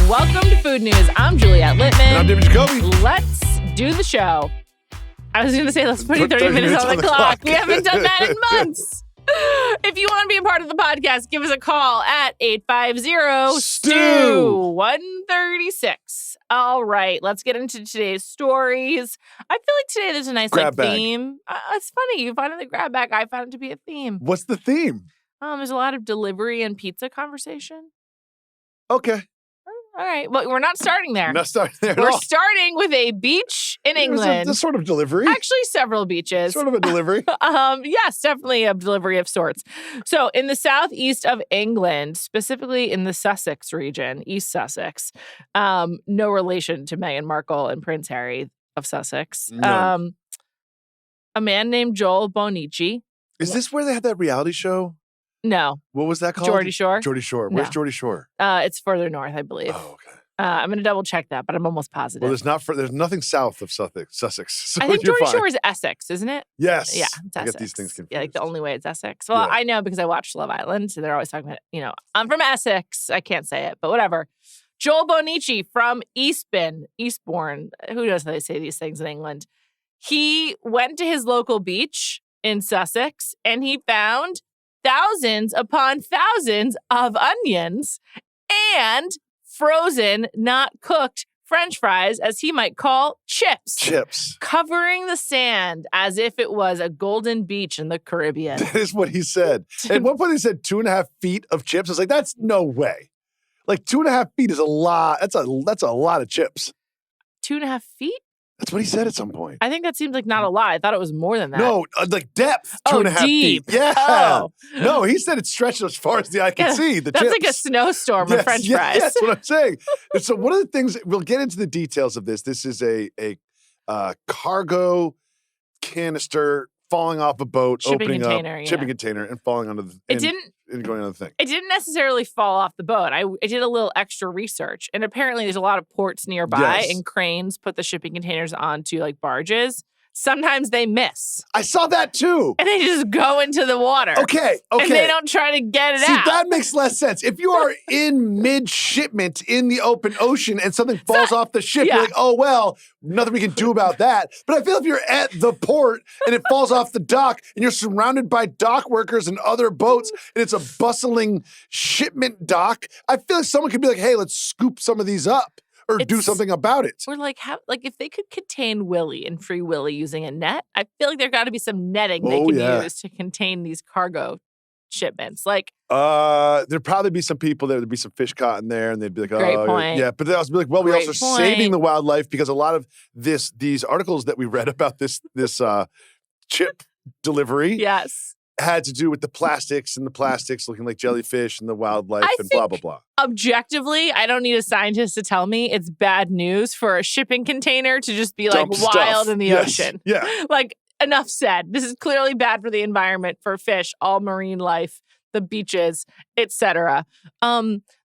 Welcome to Food News. I'm Juliet Litman. And I'm Devon Jacoby. Let's do the show. I was going to say let's put 30 minutes on the clock. We haven't done that in months. If you want to be a part of the podcast, give us a call at 850-STEW-136. All right, let's get into today's stories. I feel like today there's a nice theme. It's funny. You find it the grab bag. I found it to be a theme. What's the theme? There's a lot of delivery and pizza conversation. Okay. All right. Well, we're not starting there. Not starting there at We're all. starting with a beach in England. This sort of delivery. Actually, several beaches. Sort of a delivery. Yes, definitely a delivery of sorts. So in the southeast of England, specifically in the Sussex region, East Sussex, no relation to Meghan Markle and Prince Harry of Sussex, No. a man named Joel Bonici. Is this where they had that reality show? No. What was that called? Geordie Shore? Geordie Shore. Where's No. Geordie Shore? It's further north, I believe. Oh, okay. I'm going to double check that, but I'm almost positive. Well, there's nothing south of Sussex. So I think you're Geordie fine. Shore is Essex, isn't it? Yes. Yeah, it's I Essex. get these things confused. Yeah, like the only way it's Essex. Well, Yeah. I know because I watched Love Island, so they're always talking about, I'm from Essex. I can't say it, but whatever. Joel Bonici from Eastbourne. Who knows how they say these things in England? He went to his local beach in Sussex, and he found thousands upon thousands of onions and frozen, not cooked French fries, as he might call chips, covering the sand as if it was a golden beach in the Caribbean. That is what he said. At one point, he said 2.5 feet of chips. I was like, that's no way. Like 2.5 feet is a lot. That's a lot of chips. 2.5 feet? That's what he said at some point. I think that seems like not a lot. I thought it was more than that. No, like depth, 2.5 deep. feet. Yeah. Oh. No, he said it stretched as far as the eye could see. The That's chips. like a snowstorm of French fries. That's what I'm saying. And so one of the things, we'll get into the details of this. This is a cargo canister falling off a boat, Shipping container, and falling onto the and going on the thing. It didn't necessarily fall off the boat. I did a little extra research, and apparently there's a lot of ports nearby, Yes. and cranes put the shipping containers onto like barges. Sometimes they miss, I saw that too. and they just go into the water. Okay. And they don't try to get it See, out. that makes less sense. If you are in mid-shipment in the open ocean and something falls off the ship, yeah. you're like, oh, well, nothing we can do about that. But I feel if you're at the port and it falls off the dock and you're surrounded by dock workers and other boats and it's a bustling shipment dock, I feel like someone could be like, hey, let's scoop some of these up or do something about it. Or like if they could contain Willy and Free Willy using a net, I feel like there got to be some netting they can use to contain these cargo shipments. Like, there'd probably be some people there'd be some fish caught in there, and they'd be like, Great "Oh, point. yeah." But they'd also be like, "Well, we're Great also point. saving the wildlife because a lot of these articles that we read about this chip delivery yes. had to do with the plastics looking like jellyfish and the wildlife and blah blah blah." Objectively, I don't need a scientist to tell me it's bad news for a shipping container to just be like Dump stuff. wild in the ocean. Yeah. Like, enough said. This is clearly bad for the environment, for fish, all marine life, the beaches, etc.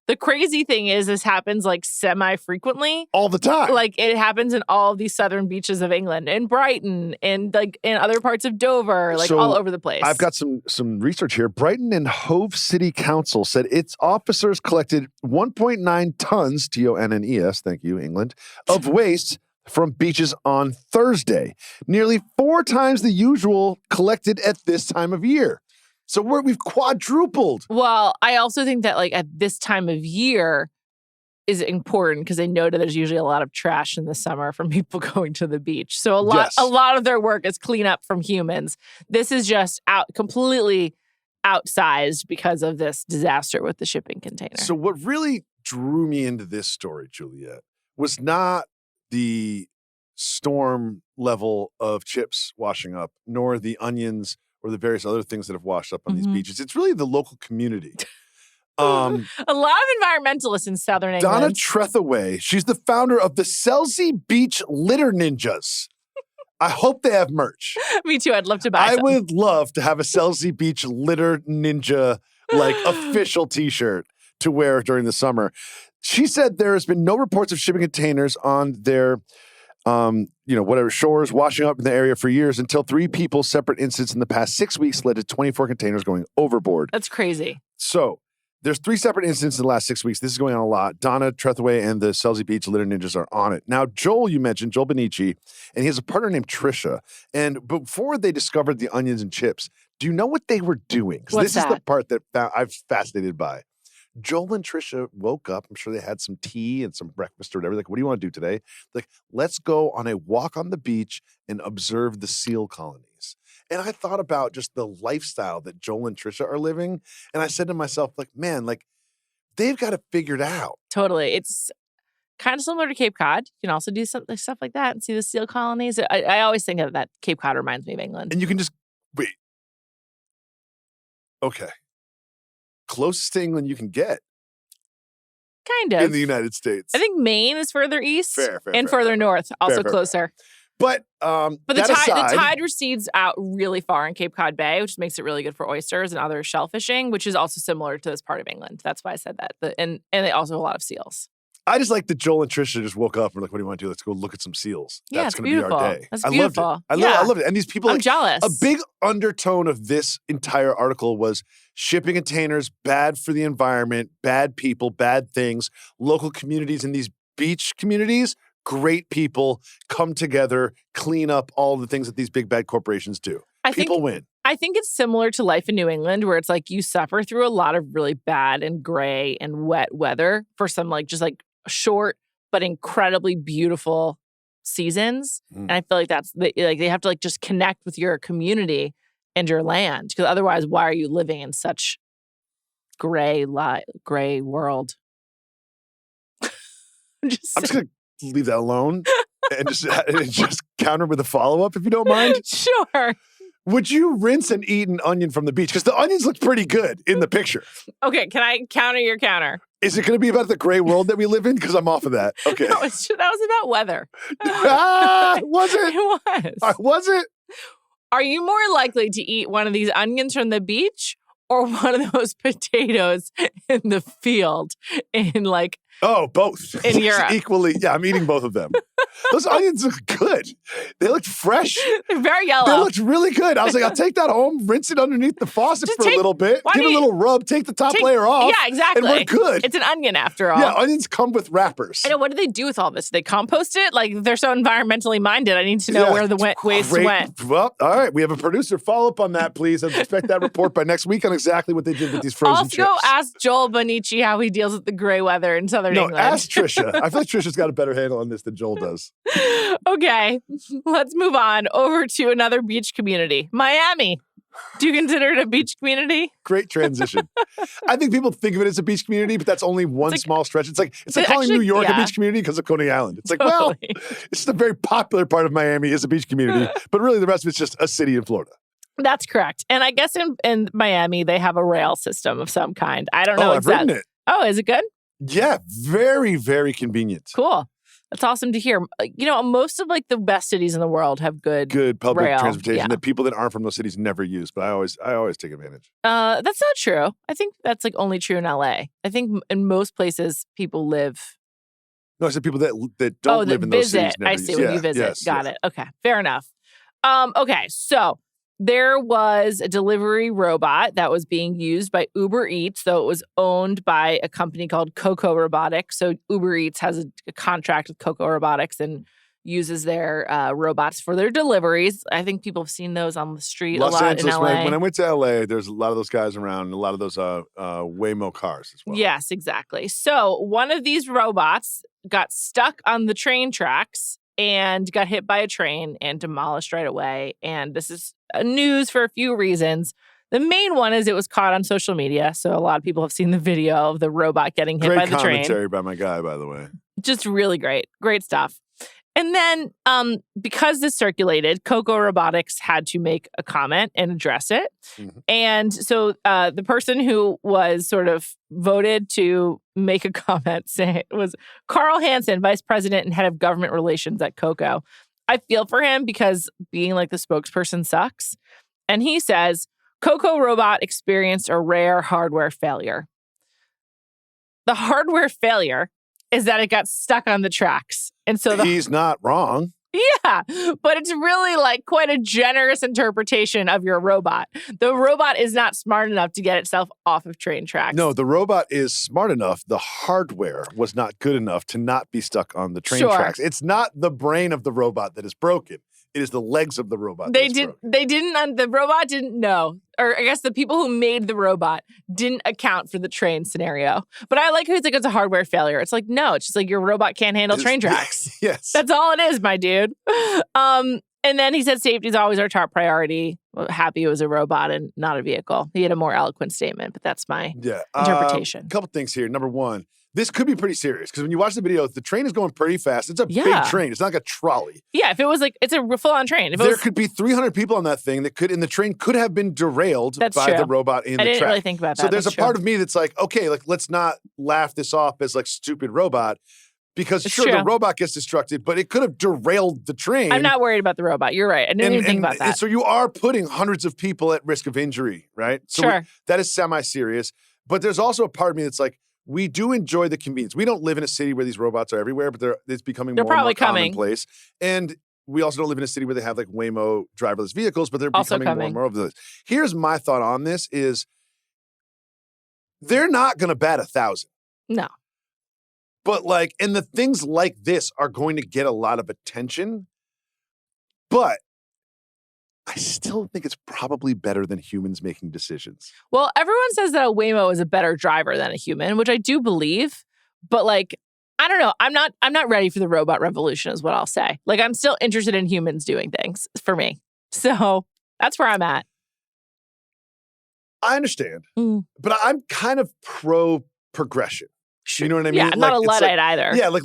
The crazy thing is this happens like semi-frequently. All the time. Like, it happens in all of these southern beaches of England, in Brighton, and like in other parts of Dover, like So, all over the place. I've got some research here. Brighton and Hove City Council said its officers collected 1.9 tons, TONNES, thank you, England, of waste from beaches on Thursday. Nearly 4 times the usual collected at this time of year. So we've quadrupled. Well, I also think that like at this time of year is important because they know that there's usually a lot of trash in the summer from people going to the beach. So a lot of their work is clean up from humans. This is just completely outsized because of this disaster with the shipping container. So what really drew me into this story, Juliet, was not the storm level of chips washing up, nor the onions or the various other things that have washed up on these beaches. It's really the local community. A lot of environmentalists in southern England. Donna Trethaway, she's the founder of the Selsey Beach Litter Ninjas. I hope they have merch. Me too. I'd love to buy some. I would love to have a Selsey Beach Litter Ninja, like, official t-shirt to wear during the summer. She said there has been no reports of shipping containers on their shores washing up in the area for years until 3 people's separate incidents in the past 6 weeks led to 24 containers going overboard. That's crazy. So There's 3 separate incidents in the last 6 weeks. This is going on a lot. Donna Trethewey and the Selzy Beach Litter Ninjas are on it. Now, Joel, you mentioned, Joel Benici, and he has a partner named Trisha. And before they discovered the onions and chips, do you know what they were doing? What's this is the part that I'm fascinated by. Joel and Trisha woke up. I'm sure they had some tea and some breakfast or whatever. Like, what do you want to do today? Like, let's go on a walk on the beach and observe the seal colonies. And I thought about just the lifestyle that Joel and Trisha are living. And I said to myself, like, man, like, they've got it figured out. Totally. It's kind of similar to Cape Cod. You can also do stuff like that and see the seal colonies. I always think of that Cape Cod reminds me of England. And you can just, wait. Okay. Closest to England you can get. Kind of. In the United States. I think Maine is further east fair, and further north, also closer. But the tide recedes out really far in Cape Cod Bay, which makes it really good for oysters and other shellfishing, which is also similar to this part of England. That's why I said that. And they also have a lot of seals. I just like that Joel and Trisha just woke up and were like, what do you want to do? Let's go look at some seals. Yeah, That's going to be our day. That's beautiful. I loved it. And these people, I'm jealous. A big undertone of this entire article was shipping containers, bad for the environment, bad people, bad things, local communities in these beach communities, great people come together, clean up all the things that these big bad corporations do. People win. I think it's similar to life in New England, where it's like you suffer through a lot of really bad and gray and wet weather for some just short but incredibly beautiful seasons. And I feel like they have to just connect with your community and your land, because otherwise, why are you living in such gray world? I'm just gonna leave that alone and just counter with a follow-up if you don't mind. Sure. Would you rinse and eat an onion from the beach? Because the onions look pretty good in the picture. Okay, can I counter your counter? Is it going to be about the gray world that we live in? Because I'm off of that. Okay. No, that was about weather. Was it? It was. Was it? Are you more likely to eat one of these onions from the beach or one of those potatoes in the field in both. In Europe. Equally. Yeah, I'm eating both of them. Those onions look good. They looked fresh. They're very yellow. They looked really good. I was like, I'll take that home, rinse it underneath the faucet for a little bit, give it a little rub, take the top layer off. Yeah, exactly. And we're good. It's an onion after all. Yeah, onions come with wrappers. I know. What do they do with all this? Do they compost it? They're so environmentally minded. I need to know where the waste went. Well, all right. We have a producer. Follow up on that, please. I expect that report by next week on exactly what they did with these frozen chips. Also, ask Joel Benici how he deals with the gray weather in Southern England. Ask Trisha. I feel like Trisha's got a better handle on this than Joel does. Okay, let's move on over to another beach community, Miami. Do you consider it a beach community? Great transition. I think people think of it as a beach community, but that's only one small stretch. It's like calling New York a beach community because of Coney Island. It's like, well, it's just a very popular part of Miami is a beach community, but really the rest of it's just a city in Florida. That's correct. And I guess in Miami, they have a rail system of some kind. I don't know exactly. I've ridden it. Oh, is it good? Yeah, very, very convenient. Cool. That's awesome to hear. Most of the best cities in the world have good public rail. transportation that people that aren't from those cities never use. But I always take advantage. That's not true. I think that's only true in LA. I think in most places people live. No, I said people that don't live in those cities. I see. When you visit, yes, got it. Okay, fair enough. Okay, so there was a delivery robot that was being used by Uber Eats, though it was owned by a company called Coco Robotics. So Uber Eats has a contract with Coco Robotics and uses their robots for their deliveries. I think people have seen those on the street Los a lot Angeles, in LA. When I went to LA, there's a lot of those guys around and a lot of those Waymo cars as well. Yes, exactly. So one of these robots got stuck on the train tracks and got hit by a train and demolished right away. And this is news for a few reasons. The main one is it was caught on social media. So a lot of people have seen the video of the robot getting hit by the train. Great commentary by my guy, by the way. Just really great. Great stuff. And then because this circulated, Coco Robotics had to make a comment and address it. Mm-hmm. And so the person who was sort of voted to make a comment was Carl Hansen, vice president and head of government relations at Coco. I feel for him because being the spokesperson sucks. And he says, Coco Robot experienced a rare hardware failure. The hardware failure is that it got stuck on the tracks. And so he's not wrong. Yeah, but it's really like quite a generous interpretation of your robot. The robot is not smart enough to get itself off of train tracks. No, the robot is smart enough. The hardware was not good enough to not be stuck on the train Sure. tracks. It's not the brain of the robot that is broken. It is the legs of the robot. The robot didn't know. Or I guess the people who made the robot didn't account for the train scenario. But I like how it's like it's a hardware failure. It's like, no, it's just like your robot can't handle train tracks. Yes. That's all it is, my dude. And then he said safety is always our top priority. Happy it was a robot and not a vehicle. He had a more eloquent statement, but that's my interpretation. A couple things here. Number one, this could be pretty serious because when you watch the video, the train is going pretty fast. It's a big train. It's not like a trolley. Yeah, if it was like, it's a full-on train. There could be 300 people on that thing and the train could have been derailed by the robot in the track. I didn't really think about that. So there's a part of me that's like, okay, like let's not laugh this off as like stupid robot because the robot gets destructed, but it could have derailed the train. I'm not worried about the robot. You're right. I didn't even think about that. So you are putting hundreds of people at risk of injury, right? So that is semi-serious. But there's also a part of me that's like, we do enjoy the convenience. We don't live in a city where these robots are everywhere, but it's becoming more and more commonplace. And we also don't live in a city where they have like Waymo driverless vehicles, but they're becoming more and more of those. Here's my thought on this is they're not going to bat 1,000. No. But like, and the things like this are going to get a lot of attention, but I still think it's probably better than humans making decisions. Well, everyone says that a Waymo is a better driver than a human, which I do believe. But like, I don't know. I'm not ready for the robot revolution is what I'll say. Like, I'm still interested in humans doing things for me. So that's where I'm at. I understand. But I'm kind of pro progression. You know what I mean? Yeah, I'm not a Luddite either. Yeah, like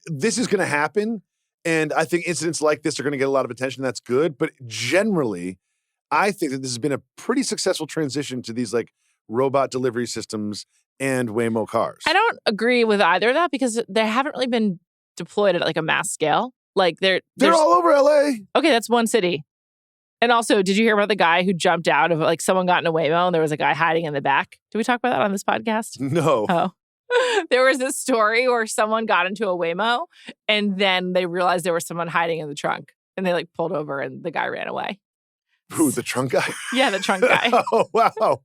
this is going to happen. And I think incidents like this are going to get a lot of attention. That's good. But generally, I think that this has been a pretty successful transition to these like robot delivery systems and Waymo cars. I don't agree with either of that because they haven't really been deployed at like a mass scale. Like they're all over LA. Okay, that's one city. And also, did you hear about the guy who jumped out of like someone got in a Waymo and there was a guy hiding in the back? Did we talk about that on this podcast? No. Oh. There was this story where someone got into a Waymo and then they realized there was someone hiding in the trunk and they like pulled over and the guy ran away. Who, the trunk guy? Yeah, the trunk guy. Oh, wow.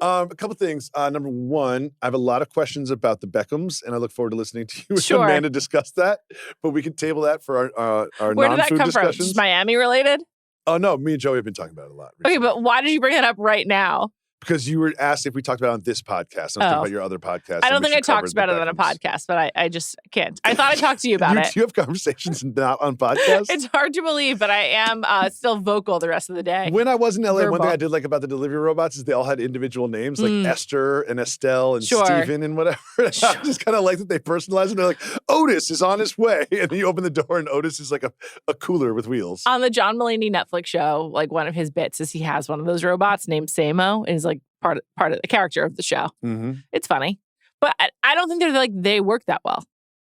A couple things. Number one, I have a lot of questions about the Beckhams, and I look forward to listening to you and Amanda discuss that. But we can table that for our Where did that non-food come discussions. from? Just Miami related? Oh, no. Me and Joey have been talking about it a lot recently. Okay, but why did you bring that up right now? Because you were asked if we talked about it on this podcast. I'm thinking about your other podcast. I don't think I talked about it on a podcast, but I just can't. I thought I talked to you about it. Do you have conversations not on podcasts? It's hard to believe, but I am still vocal the rest of the day. When I was in LA, one thing I did like about the delivery robots is they all had individual names, like Esther and Estelle and Stephen and whatever. I just kind of like that they personalized it. They're like, Otis is on his way. And then you open the door and Otis is like a cooler with wheels. On the John Mulaney Netflix show, like one of his bits is he has one of those robots named Samo and is like part of the character of the show. Mm-hmm. It's funny. But I don't think they work that well.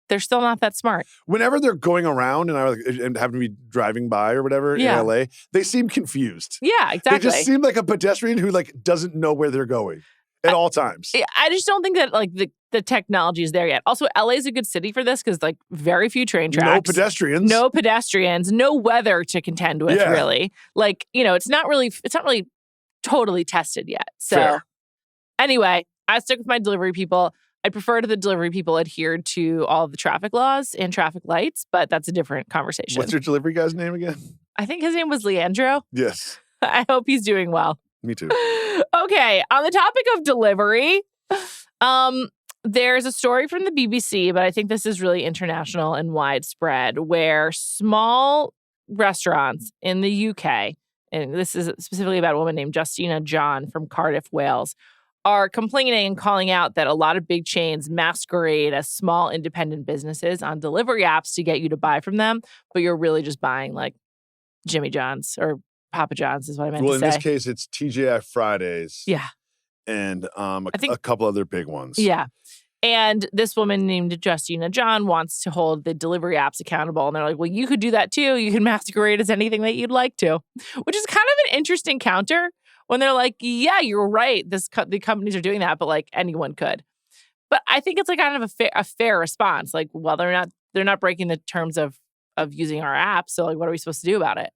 They're still not that smart. Whenever they're going around and having to be driving by or whatever in LA, they seem confused. Yeah, exactly. They just seem like a pedestrian who like doesn't know where they're going at all times. I just don't think that like the technology is there yet. Also, LA is a good city for this because like very few train tracks. No pedestrians. No weather to contend with, really. Like, you know, it's not really totally tested yet. So anyway, I stick with my delivery people. I prefer to the delivery people adhered to all of the traffic laws and traffic lights, but that's a different conversation. What's your delivery guy's name again? I think his name was Leandro. Yes. I hope he's doing well. Me too. Okay, on the topic of delivery, there's a story from the BBC, but I think this is really international and widespread, where small restaurants in the UK, and this is specifically about a woman named Justina John from Cardiff, Wales, are complaining and calling out that a lot of big chains masquerade as small independent businesses on delivery apps to get you to buy from them, but you're really just buying like Jimmy John's or Papa John's is what I meant to say. Well, in this case, it's TGI Fridays. Yeah. And a couple other big ones. Yeah. And this woman named Justina John wants to hold the delivery apps accountable. And they're like, well, you could do that too. You can masquerade as anything that you'd like to, which is kind of an interesting counter when they're like, yeah, you're right. The companies are doing that, but like anyone could. But I think it's like kind of a fair response. Like, well, they're not breaking the terms of of using our app. So like, what are we supposed to do about it?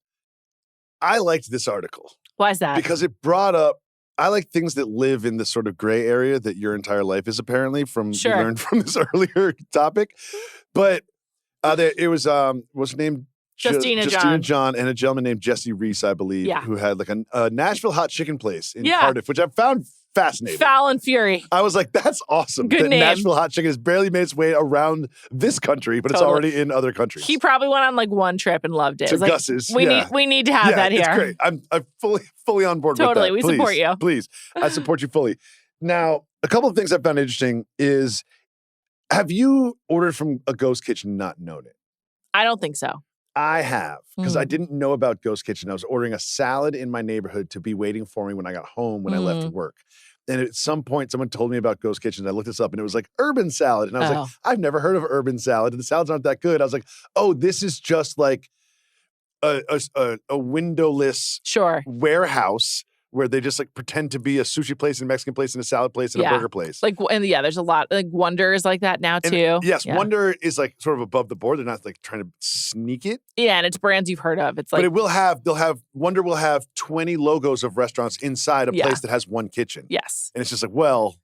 I liked this article. Why is that? Because it brought up, I like things that live in the sort of gray area that your entire life is apparently we learned from this earlier topic. But it was, what's her name? Justina John and a gentleman named Jesse Reese, I believe, who had like a Nashville hot chicken place in Cardiff, which I found fascinating. Foul and Fury. I was like, that's awesome. Good name. Nashville hot chicken has barely made its way around this country, but it's already in other countries. He probably went on like one trip and loved it. To Like, Gus's. we need to have that here. It's great. I'm fully on board with that. Totally. We support you. Please. I support you fully. Now, a couple of things I found interesting is, have you ordered from a ghost kitchen and not known it? I don't think so. I have, because I didn't know about Ghost Kitchen. I was ordering a salad in my neighborhood to be waiting for me when I got home when I left work. And at some point, someone told me about Ghost Kitchen. I looked this up, and it was like urban salad. And I was like, I've never heard of urban salad. And the salads aren't that good. I was like, oh, this is just like a windowless warehouse where they just like pretend to be a sushi place and a Mexican place and a salad place and a burger place. Like, and there's a lot, like Wonder is like that now too. Yes, Wonder is like sort of above the board. They're not like trying to sneak it. Yeah, and it's brands you've heard of. It's like, but Wonder will have 20 logos of restaurants inside a place that has one kitchen. Yes. And it's just like, well.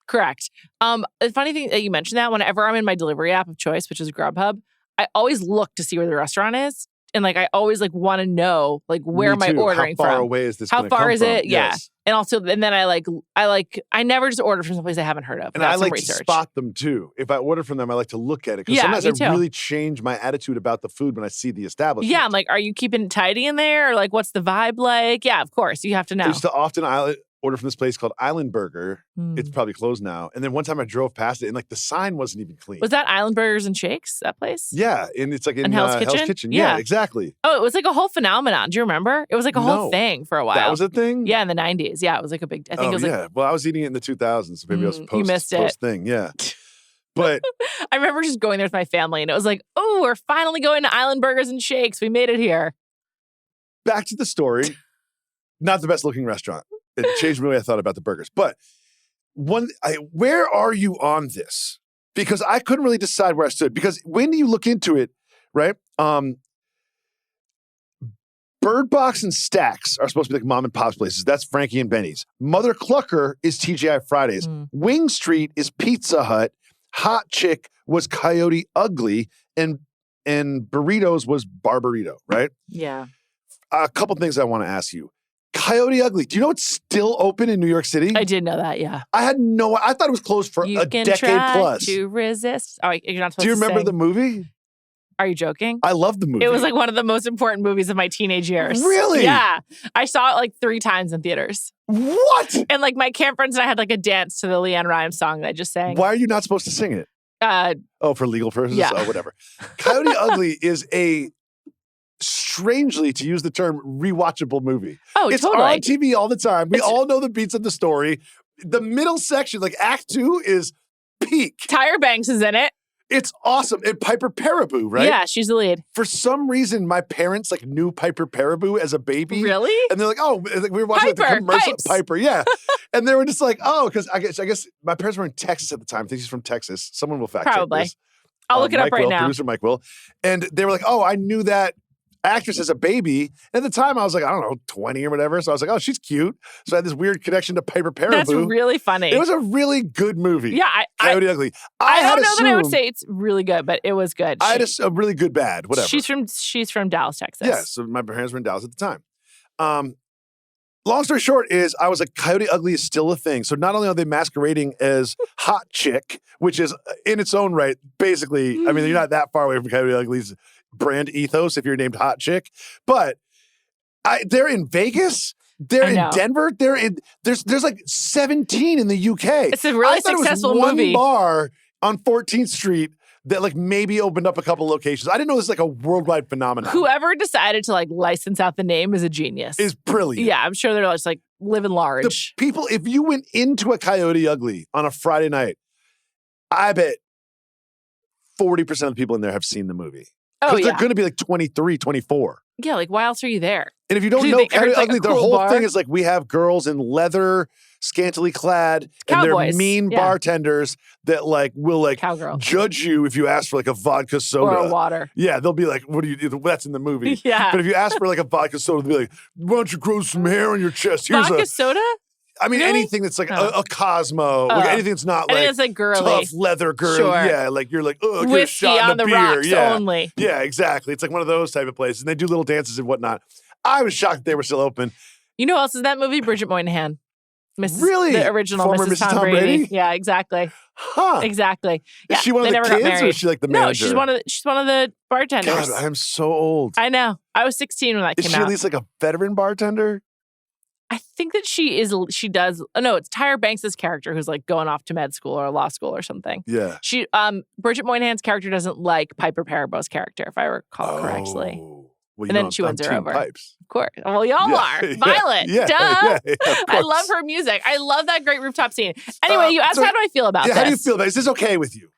Correct. The funny thing that you mentioned that, whenever I'm in my delivery app of choice, which is Grubhub, I always look to see where the restaurant is. And like, I always like want to know, like, where am I ordering from? How far away is this? How far is it? Yeah. Yes. And also, and then I never just order from someplace I haven't heard of. And I like to spot them too. If I order from them, I like to look at it. Because sometimes I really change my attitude about the food when I see the establishment. Yeah. I'm like, are you keeping it tidy in there? Or like, what's the vibe like? Yeah, of course. You have to know. I used to often order from this place called Island Burger. It's probably closed now. And then one time I drove past it and like the sign wasn't even clean. Was that Island Burgers and Shakes, that place? Yeah. And it's like in Hell's Kitchen. Yeah, exactly. Oh, it was like a whole phenomenon. Do you remember? It was like a whole thing for a while. That was a thing? Yeah, in the 90s. Yeah, it was like a big, I think it was like. Well, I was eating it in the 2000s. So maybe I was you missed it. post thing. Yeah. But I remember just going there with my family and it was like, oh, we're finally going to Island Burgers and Shakes. We made it here. Back to the story. Not the best looking restaurant. It changed the way I thought about the burgers. But where are you on this? Because I couldn't really decide where I stood. Because when you look into it, right? Bird Box and Stacks are supposed to be like mom and pop's places. That's Frankie and Benny's. Mother Clucker is TGI Fridays. Wing Street is Pizza Hut. Hot Chick was Coyote Ugly. And Burritos was Barburrito, right? Yeah. A couple things I want to ask you. Coyote Ugly. Do you know it's still open in New York City? I did know that, yeah. I thought it was closed for a decade plus. To resist. Oh, you're not supposed to Do you remember the movie? Are you joking? I love the movie. It was like one of the most important movies of my teenage years. Really? Yeah. I saw it like 3 times in theaters. What? And like my camp friends and I had like a dance to the Leanne Rimes song that I just sang. Why are you not supposed to sing it? For legal purposes? Yeah. Oh, whatever. Coyote Ugly is a, strangely, to use the term, rewatchable movie. Oh, it's totally. on TV all the time. We all know the beats of the story. The middle section, like Act 2, is peak. Tyra Banks is in it. It's awesome. And Piper Perabo, right? Yeah, she's the lead. For some reason, my parents like knew Piper Perabo as a baby. Really? And they're like, oh, like, we were watching the commercial. Pipes. Piper, yeah. And they were just like, oh, because I guess my parents were in Texas at the time. I think she's from Texas. Someone will fact check this. I'll look it up right now. Producer Mike will. And they were like, oh, I knew that actress as a baby. And at the time, I was like, I don't know, 20 or whatever. So I was like, oh, she's cute. So I had this weird connection to Piper Perabo. That's really funny. It was a really good movie. Yeah. Coyote Ugly. I don't know that I would say it's really good, but it was good. I had a really good bad, whatever. She's from Dallas, Texas. Yeah, so my parents were in Dallas at the time. Long story short is I was like, Coyote Ugly is still a thing. So not only are they masquerading as Hot Chick, which is in its own right, basically, I mean, you're not that far away from Coyote Ugly's brand ethos if you're named Hot Chick, but they're in Vegas. They're in Denver. There's like 17 in the UK. It's a really successful movie. One bar on 14th Street that like maybe opened up a couple locations. I didn't know this was like a worldwide phenomenon. Whoever decided to like license out the name is a genius. Is brilliant. Yeah, I'm sure they're just like living large. The people, if you went into a Coyote Ugly on a Friday night, I bet 40% of the people in there have seen the movie. Oh, yeah. They're going to be like 23, 24. Yeah, like why else are you there? And if you don't Do you know think Coyote it's like a Ugly, their cool whole bar? thing is like we have girls in leather, scantily clad, and they're Cowboys. mean Yeah. bartenders that like will like Cowgirl. judge you if you ask for like a vodka soda. Or a water. Yeah, they'll be like, what do you do? That's in the movie. Yeah. But if you ask for like a vodka soda, they'll be like, why don't you grow some hair on your chest? Here's Vodka soda? I mean, Really? anything that's like a Cosmo, like anything that's not I think like it's like girly. tough leather girl. Sure. Yeah, like you're like, oh, get a Whiskey shot on in the a beer. rocks Yeah. only. Yeah, exactly. It's like one of those type of places. And they do little dances and whatnot. I was shocked that they were still open. You know who else is in that movie? Bridget Moynihan. Really? The original Former Mrs. Tom Brady. Yeah, exactly. Huh. Exactly. Is Yeah, she one of they the never got kids or married. is she like the No, manager? she's one of the bartenders. God, I'm so old. I know. I was 16 when that Is came she out. at least like a veteran bartender? I think that she does. Oh, no, it's Tyra Banks' character who's like going off to med school or law school or something. Yeah. Bridget Moynihan's character doesn't like Piper Parabo's character, if I recall correctly. Well, And then she wins her Team over. Pipes. Of course. Well, y'all are. Violet. Yeah, Duh. yeah, of I course. love her music. I love that great rooftop scene. Anyway, you asked so- how do I feel about Yeah, this? how do you feel about it? Is this okay with you?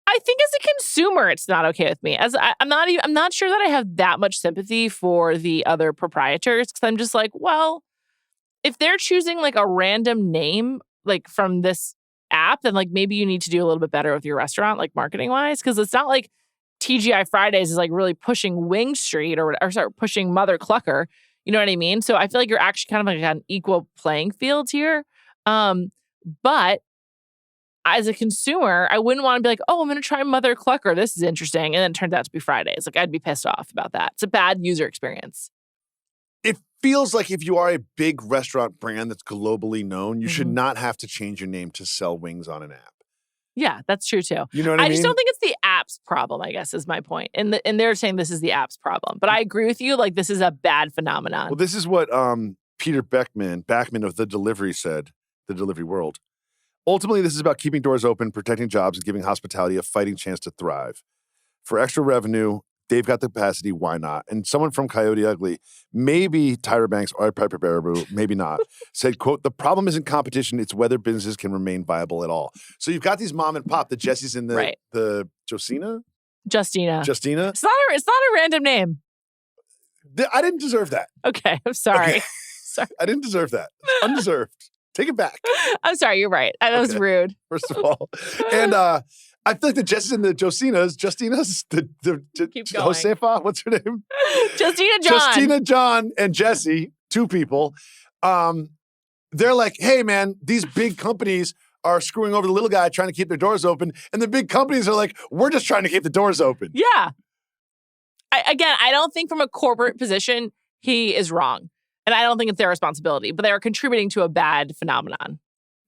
I think as a consumer, it's not okay with me. I'm not sure that I have that much sympathy for the other proprietors because I'm just like, well, if they're choosing like a random name like from this app, then like maybe you need to do a little bit better with your restaurant, like marketing wise, because it's not like TGI Fridays is like really pushing Wing Street or pushing Mother Clucker. You know what I mean? So I feel like you're actually kind of like on equal playing field here. But as a consumer, I wouldn't want to be like, oh, I'm going to try Mother Clucker. This is interesting. And then it turned out to be Fridays. Like, I'd be pissed off about that. It's a bad user experience. It feels like if you are a big restaurant brand that's globally known, you should not have to change your name to sell wings on an app. Yeah, that's true too. You know what I mean? I just don't think it's the app's problem, I guess, is my point. And they're saying this is the app's problem. But I agree with you. Like, this is a bad phenomenon. Well, this is what Peter Backman of The Delivery said, The Delivery World. Ultimately, this is about keeping doors open, protecting jobs, and giving hospitality a fighting chance to thrive. For extra revenue, they've got the capacity, why not? And someone from Coyote Ugly, maybe Tyra Banks or Piper Parabow, maybe not, said, quote, the problem isn't competition, it's whether businesses can remain viable at all. So you've got these mom and pop, the Jessies and the Justina? Justina. It's not a random name. I didn't deserve that. Okay, I'm sorry. Okay. Sorry. I didn't deserve that. Undeserved. Take it back. I'm sorry, you're right. That was rude. First of all. And I feel like the Jessies and the Justinas, the Keep going. Josefa, what's her name? Justina John and Jesse, two people. They're like, hey, man, these big companies are screwing over the little guy trying to keep their doors open. And the big companies are like, we're just trying to keep the doors open. Yeah. I don't think from a corporate position, he is wrong. And I don't think it's their responsibility, but they are contributing to a bad phenomenon.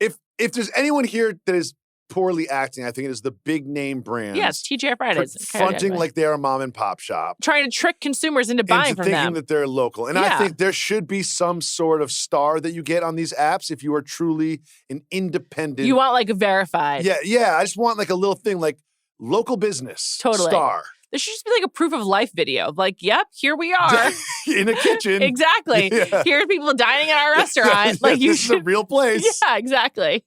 If there's anyone here that is poorly acting, I think it is the big name brands. Yeah, it's TGI Fridays. Fronting like they're a mom and pop shop. Trying to trick consumers into buying from thinking them. that they're local. And I think there should be some sort of star that you get on these apps if you are truly an independent. You want like verified. Yeah. I just want like a little thing like local business star. There should just be like a proof of life video of like, yep, here we are. In a kitchen. Exactly. Yeah. Here are people dining in our restaurant. Like this is a real place. Yeah, exactly.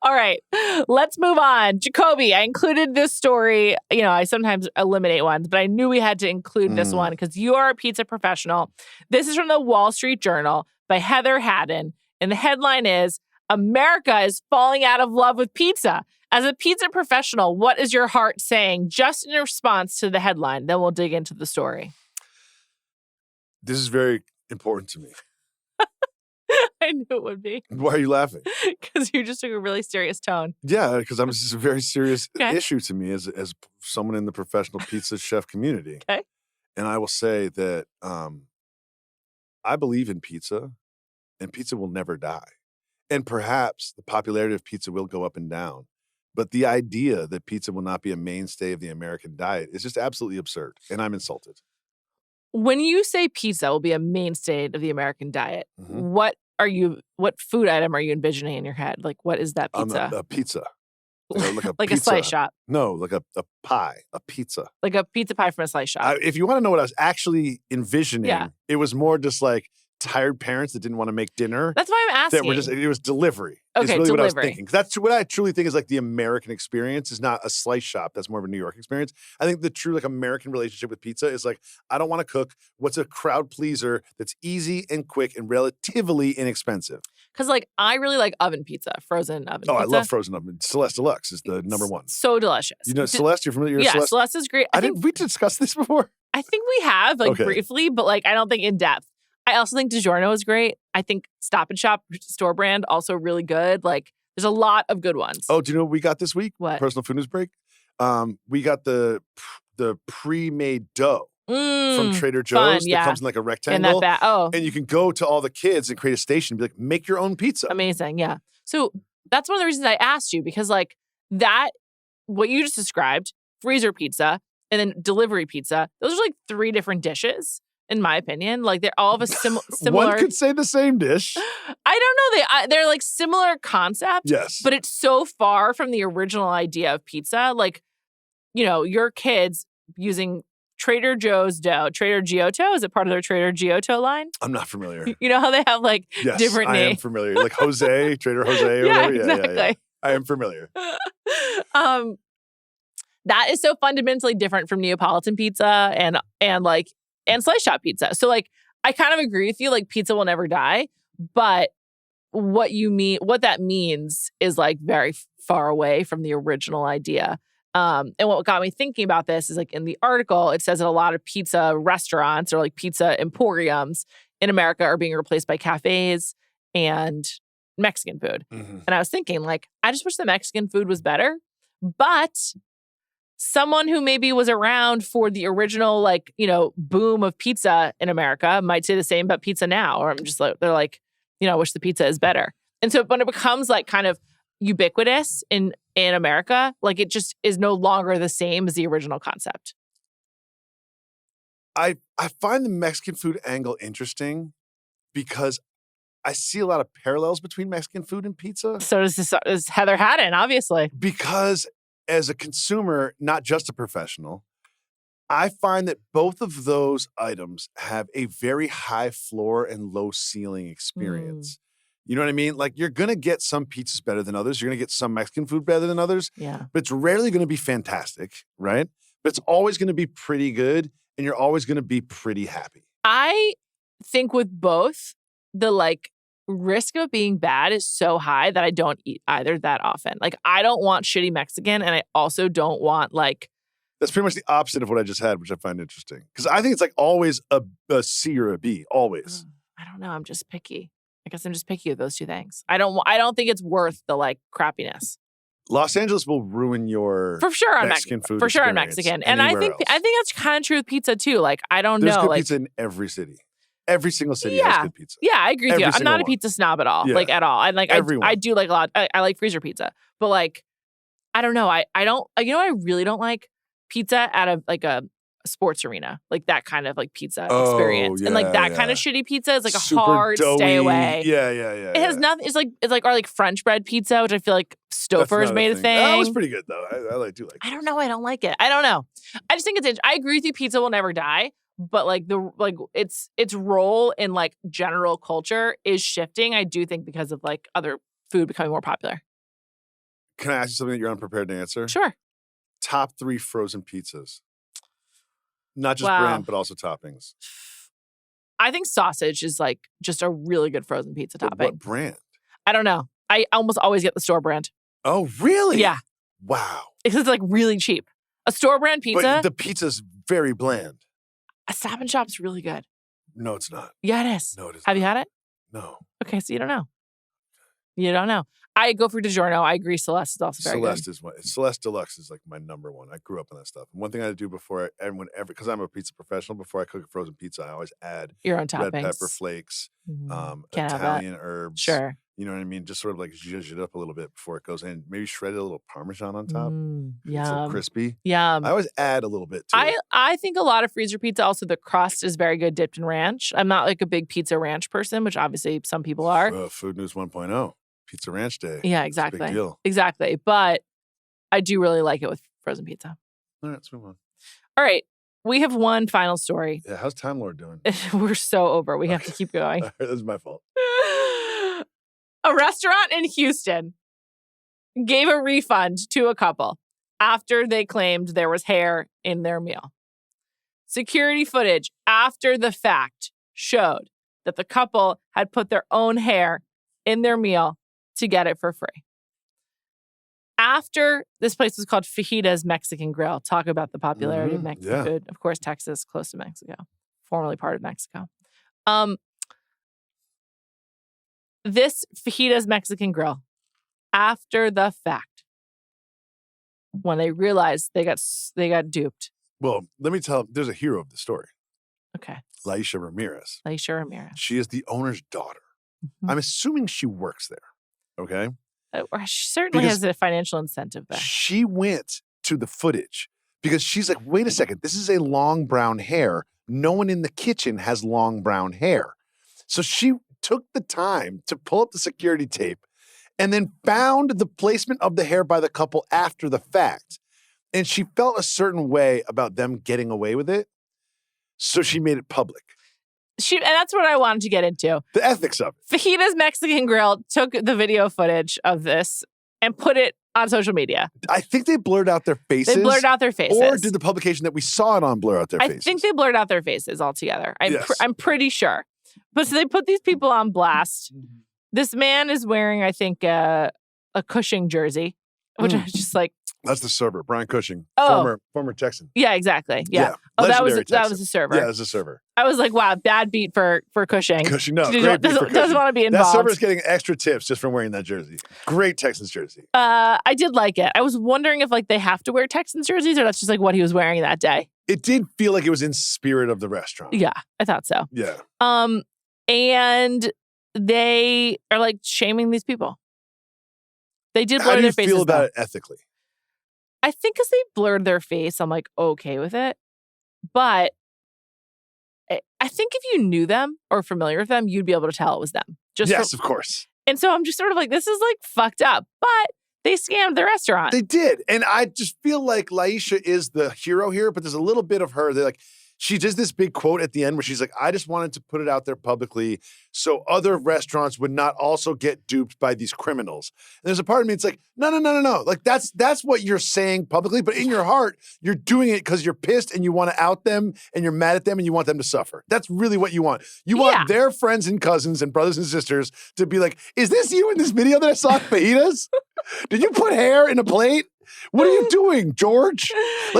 All right. Let's move on. Jacoby, I included this story. You know, I sometimes eliminate ones, but I knew we had to include this one because you are a pizza professional. This is from the Wall Street Journal by Heather Haddon. And the headline is, America is falling out of love with pizza. As a pizza professional, what is your heart saying just in response to the headline? Then we'll dig into the story. This is very important to me. I knew it would be. Why are you laughing? Because you just took a really serious tone. Yeah, because this is a very serious issue to me as someone in the professional pizza chef community. Okay. And I will say that I believe in pizza, and pizza will never die. And perhaps the popularity of pizza will go up and down. But the idea that pizza will not be a mainstay of the American diet is just absolutely absurd. And I'm insulted. When you say pizza will be a mainstay of the American diet, what food item are you envisioning in your head? Like, what is that pizza? A pizza. Like a slice shop. No, like a pie, a pizza. Like a pizza pie from a slice shop. If you want to know what I was actually envisioning, it was more just like tired parents that didn't want to make dinner. That's why I'm asking. It was delivery. Okay, is really what I was delivery. thinking. 'Cause that's what I truly think is like the American experience is not a slice shop. That's more of a New York experience. I think the true like American relationship with pizza is like, I don't want to cook. What's a crowd pleaser that's easy and quick and relatively inexpensive? Because like I really like oven pizza, frozen oven pizza. I love frozen oven. Celeste Deluxe is the number one. So delicious. You know, Celeste, you're familiar with Celeste? Celeste is great. We discussed this before? I think we have, briefly, but I don't think in depth. I also think DiGiorno is great. I think Stop and Shop store brand also really good. There's a lot of good ones. Oh, do you know what we got this week? What? Personal food news break. We got the pre-made dough from Trader Joe's that comes in like a rectangle. And you can go to all the kids and create a station and be like, make your own pizza. Amazing, yeah. So that's one of the reasons I asked you because that, what you just described, freezer pizza and then delivery pizza, those are 3 different dishes. In my opinion, they're all of a similar. One could say the same dish. I don't know. They're similar concept. Yes, but it's so far from the original idea of pizza. Your kids using Trader Joe's dough. Trader Giotto, is it part of their Trader Giotto line? I'm not familiar. You know how they have different names. I am familiar. Like Jose, Trader Jose, or whatever. Exactly. Yeah. I am familiar. That is so fundamentally different from Neapolitan pizza and slice shop pizza. So I kind of agree with you, pizza will never die, but what that means is very far away from the original idea. And what got me thinking about this is in the article, it says that a lot of pizza restaurants or pizza emporiums in America are being replaced by cafes and Mexican food. Mm-hmm. And I was thinking I just wish the Mexican food was better, but someone who maybe was around for the original, boom of pizza in America might say the same about pizza now. Or I'm just they're I wish the pizza is better. And so when it becomes kind of ubiquitous in America, it just is no longer the same as the original concept. I find the Mexican food angle interesting because I see a lot of parallels between Mexican food and pizza. So does Heather Haddon, obviously. Because as a consumer, not just a professional, I find that both of those items have a very high floor and low ceiling experience. You know what I mean? You're going to get some pizzas better than others. You're going to get some Mexican food better than others. Yeah. But it's rarely going to be fantastic, right? But it's always going to be pretty good, and you're always going to be pretty happy. I think with both, the risk of being bad is so high that I don't eat either that often. I don't want shitty Mexican, and I also don't want That's pretty much the opposite of what I just had, which I find interesting. Because I think it's always a C or a B, always. I don't know. I'm just picky. I guess I'm just picky with those 2 things. I don't think it's worth the crappiness. Los Angeles will ruin your for sure on Mexican food. For sure on Mexican, and I think that's kind of true with pizza too. I don't There's know. There's good pizza in every city. Every single city has good pizza. Yeah, I agree with you. I'm not a pizza snob at all. At all. And I do like a lot. I like freezer pizza, but I don't know. I don't. You know, what I really don't like pizza at a sports arena, that kind of pizza experience, and that kind of shitty pizza is a super hard doughy. Stay away. Yeah. It has nothing. It's French bread pizza, which I feel Stouffer's made a thing. That was pretty good though. I do like. I don't know. I don't like it. I don't know. I just think it's. I agree with you. Pizza will never die. But its role in general culture is shifting. I do think because of other food becoming more popular. Can I ask you something that you're unprepared to answer? Sure. Top 3 frozen pizzas. Not just brand, but also toppings. I think sausage is just a really good frozen pizza topping. What brand? I don't know. I almost always get the store brand. Oh, really? Yeah. Wow. It's really cheap. A store brand pizza. But the pizza's very bland. A Stop and Shop's really good. No, it's not. Yeah, it is. No, it is. Have you had it? No. Okay, so you don't know. You don't know. I go for DiGiorno. I agree. Celeste is also very good. Celeste Deluxe is my number one. I grew up on that stuff. And one thing I do because I'm a pizza professional, before I cook a frozen pizza, I always add your own toppings. Red pepper flakes, Can't Italian herbs. Sure. You know what I mean? Just sort of zhuzh it up a little bit before it goes in. Maybe shredded a little Parmesan on top. It's so crispy. Yum. I always add a little bit to it. I think a lot of freezer pizza, also the crust is very good dipped in ranch. I'm not a big pizza ranch person, which obviously some people are. Food News 1.0. Pizza Ranch Day. Yeah, exactly. Big deal. Exactly. But I do really like it with frozen pizza. All right, let's move on. All right. We have one final story. Yeah, how's Time Lord doing? We're so over. We have to keep going. All right, this is my fault. A restaurant in Houston gave a refund to a couple after they claimed there was hair in their meal. Security footage after the fact showed that the couple had put their own hair in their meal to get it for free. After this place was called Fajitas Mexican Grill. Talk about the popularity of Mexican food. Of course, Texas, close to Mexico, formerly part of Mexico. This Fajitas Mexican Grill, after the fact, when they realized they got duped. Well, let me tell you, there's a hero of the story. Okay. Laisha Ramirez. She is the owner's daughter. Mm-hmm. I'm assuming she works there. Okay. She certainly has a financial incentive there. She went to the footage because she's like, wait a second, this is a long brown hair. No one in the kitchen has long brown hair. So she took the time to pull up the security tape and then found the placement of the hair by the couple after the fact. And she felt a certain way about them getting away with it. So she made it public. And that's what I wanted to get into. The ethics of it. Fajitas Mexican Grill took the video footage of this and put it on social media. I think they blurred out their faces. Or did the publication that we saw it on blur out their faces? I think they blurred out their faces altogether. Yes. I'm pretty sure. But so they put these people on blast. This man is wearing, I think, a Cushing jersey, which I was just like. That's the server, Brian Cushing, former Texan. Yeah, exactly. Yeah. Oh, that was the server. Yeah, it was the server. I was like, wow, bad beat for Cushing. Cushing, no, great beat for Cushing. Doesn't want to be involved. That server's getting extra tips just from wearing that jersey. Great Texans jersey. I did like it. I was wondering if they have to wear Texans jerseys or that's just what he was wearing that day. It did feel like it was in spirit of the restaurant. Yeah, I thought so. Yeah. And they are shaming these people. They did blur their faces. How do you feel about it ethically? I think because they blurred their face, I'm okay with it. But I think if you knew them or familiar with them, you'd be able to tell it was them. Yes, of course. And so I'm just sort of this is fucked up. But they scammed the restaurant. They did. And I just feel like Laisha is the hero here, but there's a little bit of her. They're she does this big quote at the end where she's like, I just wanted to put it out there publicly so other restaurants would not also get duped by these criminals. And there's a part of me, it's no. That's what you're saying publicly, but in your heart, you're doing it because you're pissed and you want to out them and you're mad at them and you want them to suffer. That's really what you want. You want their friends and cousins and brothers and sisters to be like, is this you in this video that I saw at Fajitas? Did you put hair in a plate? What are you doing, George?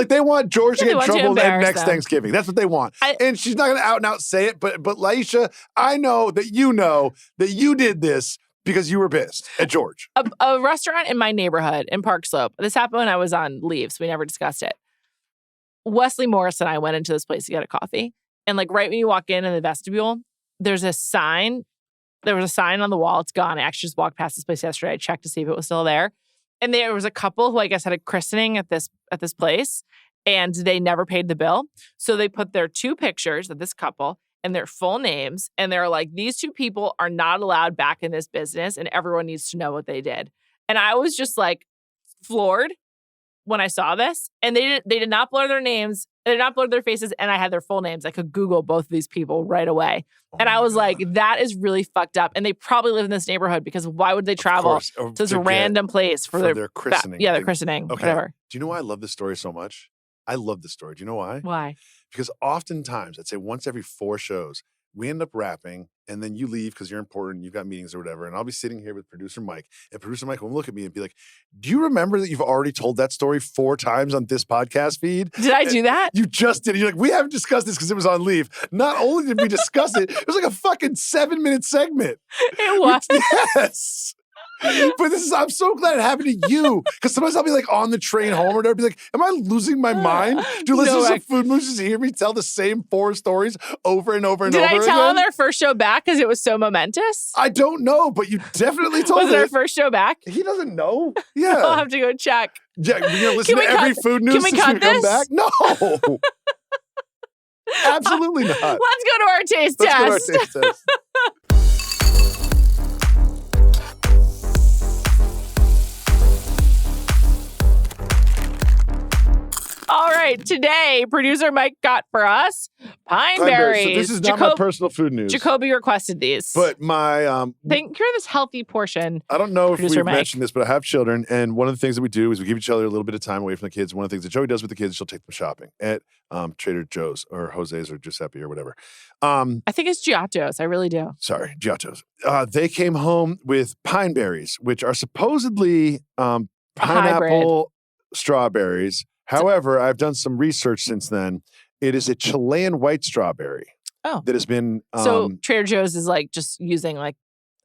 They want George to get in trouble next Thanksgiving. That's what they want. And she's not going to out and out say it, but Laisha, I know that you did this because you were pissed at George. A restaurant in my neighborhood in Park Slope. This happened when I was on leave, so we never discussed it. Wesley Morris and I went into this place to get a coffee. And right when you walk in the vestibule, there's a sign. There was a sign on the wall. It's gone. I actually just walked past this place yesterday. I checked to see if it was still there. And there was a couple who I guess had a christening at this place, and they never paid the bill. So they put their two pictures of this couple and their full names, and they're like, these two people are not allowed back in this business, and everyone needs to know what they did. And I was just floored when I saw this. And they did not blur their names. They did not blur their faces, and I had their full names. I could Google both of these people right away. And I was like, that is really fucked up. And they probably live in this neighborhood because why would they travel to this random place for their christening? Their christening, okay. Whatever. Do you know why I love this story so much? I love this story. Do you know why? Why? Because oftentimes, I'd say once every 4 shows, we end up wrapping, and then you leave because you're important, you've got meetings or whatever, and I'll be sitting here with producer Mike, and producer Mike will look at me and be like, do you remember that you've already told that story 4 times on this podcast feed? Did I do that? You just did. You're like, we haven't discussed this because it was on leave. Not only did we discuss it, it was a fucking 7-minute segment. It was? Yes. But I'm so glad it happened to you. Because sometimes I'll be on the train home or whatever, be like, am I losing my mind? Do listeners of Food Mooses hear me tell the same 4 stories over and over and over again? Did I tell on their first show back because it was so momentous? I don't know, but you definitely told Was it our first show back? He doesn't know. Yeah. I'll have to go check. Yeah, you're going to listen to every Food News since you come back? No. Absolutely not. Let's go to our taste test. All right. right. Today, producer Mike got for us Pineberries. So this is not my personal food news. Jacoby requested these. But my... Think you're this healthy portion. I don't know if we've Mike. mentioned this, but I have children. And one of the things that we do is we give each other a little bit of time away from the kids. One of the things that Joey does with the kids, she'll take them shopping at Trader Joe's or Jose's or Giuseppe or whatever. I think it's Giotto's. I really do. Sorry, Giotto's. They came home with Pineberries, which are supposedly pineapple strawberries. However, I've done some research since then. It is a Chilean white strawberry. Oh. That has been... so Trader Joe's is like just using like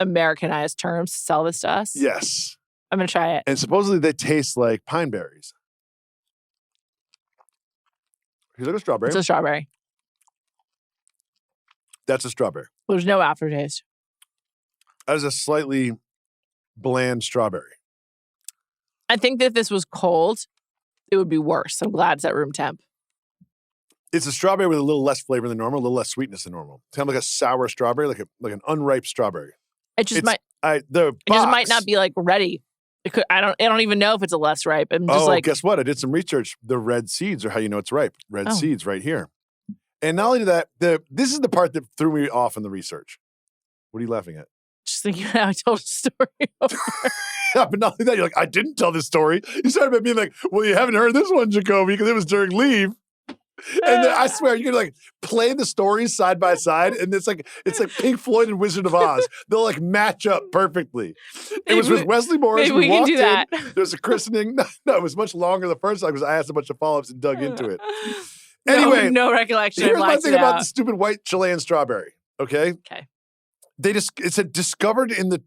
Americanized terms to sell this to us? Yes. I'm going to try it. And supposedly they taste like pine berries. Is it a strawberry? It's a strawberry. That's a strawberry. There's no aftertaste. That is a slightly bland strawberry. I think that if this was cold, it would be worse. I'm glad it's at room temp. It's a strawberry with a little less flavor than normal, a little less sweetness than normal. It's kind of like a sour strawberry, like an unripe strawberry. It just might not be like ready. I don't even know if it's a less ripe. I'm just guess what? I did some research. The red seeds are how you know it's ripe. Red seeds right here. And not only that, this is the part that threw me off in the research. What are you laughing at? Just thinking how I told a story over. Yeah, but not only that, you're like, I didn't tell this story. You started by being like, well, you haven't heard this one, Jacoby, because it was during leave. And then I swear, you're gonna like play the stories side by side, and it's like Pink Floyd and Wizard of Oz. They'll like match up perfectly. It was with Wesley Morris. Maybe we can do that. There was a christening. No, it was much longer the first time because I asked a bunch of follow-ups and dug into it. Anyway, no recollection. Here's my thing about the stupid white Chilean strawberry. Okay. It said discovered in the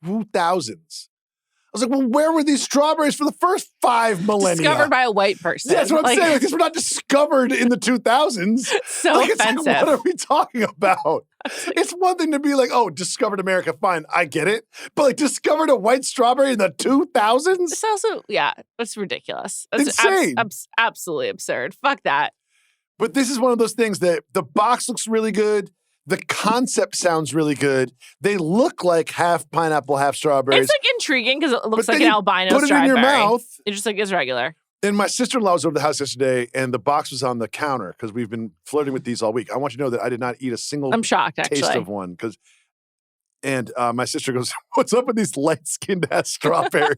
2000s. I was like, well, where were these strawberries for the first 5 millennia? Discovered by a white person. Yeah, that's what I'm saying. Like, these were not discovered in the 2000s. So offensive. What are we talking about? It's one thing to be like, oh, discovered America, fine, I get it. But like, discovered a white strawberry in the 2000s? It's also, it's ridiculous. It's insane. Absolutely absurd. Fuck that. But this is one of those things that the box looks really good. The concept sounds really good. They look like half pineapple, half strawberries. It's like intriguing because it looks like an albino strawberry. Put it in your mouth. It just like is regular. And my sister-in-law was over the house yesterday, and the box was on the counter because we've been flirting with these all week. I want you to know that I did not eat a single I'm shocked, taste actually. of one. And my sister goes, what's up with these light-skinned ass strawberries?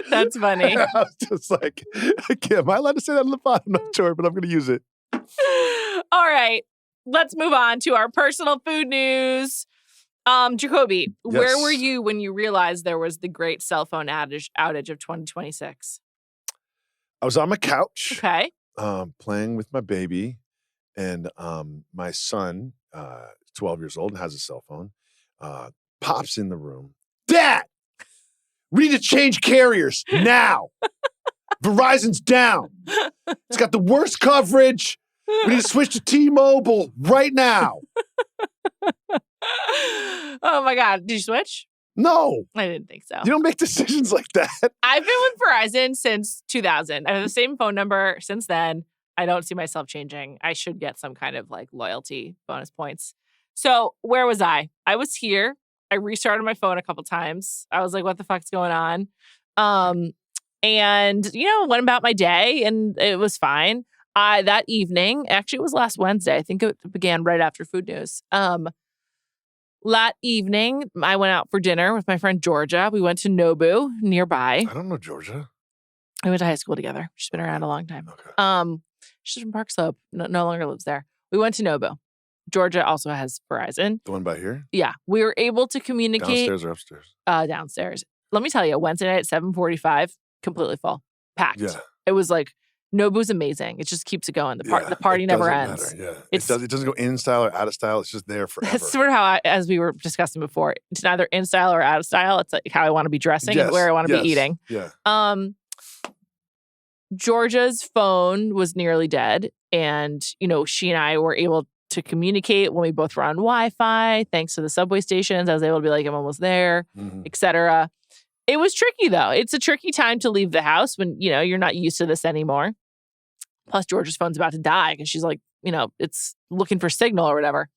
That's funny. I was just like, am I allowed to say that on the pod? I'm not sure, but I'm going to use it. All right. Let's move on to our personal food news. Jacoby, where were you when you realized there was the great cell phone outage of 2026? I was on my couch. Okay. Playing with my baby. And my son, 12 years old and has a cell phone, pops in the room. Dad! We need to change carriers now. Verizon's down. It's got the worst coverage. We need to switch to T-Mobile right now. Oh, my God. Did you switch? No. I didn't think so. You don't make decisions like that. I've been with Verizon since 2000. I have the same phone number since then. I don't see myself changing. I should get some kind of like loyalty bonus points. So where was I? I was here. I restarted my phone a couple times. I was like, what the fuck's going on? And, went about my day and it was fine. That evening, actually it was last Wednesday. I think it began right after food news. That evening, I went out for dinner with my friend Georgia. We went to Nobu nearby. I don't know Georgia. We went to high school together. She's been around a long time. Okay. She's from Park Slope. No longer lives there. We went to Nobu. Georgia also has Verizon. The one by here? Yeah. We were able to communicate. Downstairs or upstairs? Downstairs. Let me tell you, Wednesday night at 7:45, completely full. Packed. Yeah. It was like, Nobu's amazing. It just keeps it going. The party never ends. Matter. Yeah. It doesn't go in style or out of style. It's just there forever. That's sort of how, as we were discussing before, it's neither in style or out of style. It's like how I want to be dressing and where I want to be eating. Yeah. Georgia's phone was nearly dead. And, she and I were able to communicate when we both were on Wi-Fi, thanks to the subway stations. I was able to be like, I'm almost there, etc. It was tricky, though. It's a tricky time to leave the house when, you're not used to this anymore. Plus, Georgia's phone's about to die because she's like, it's looking for signal or whatever.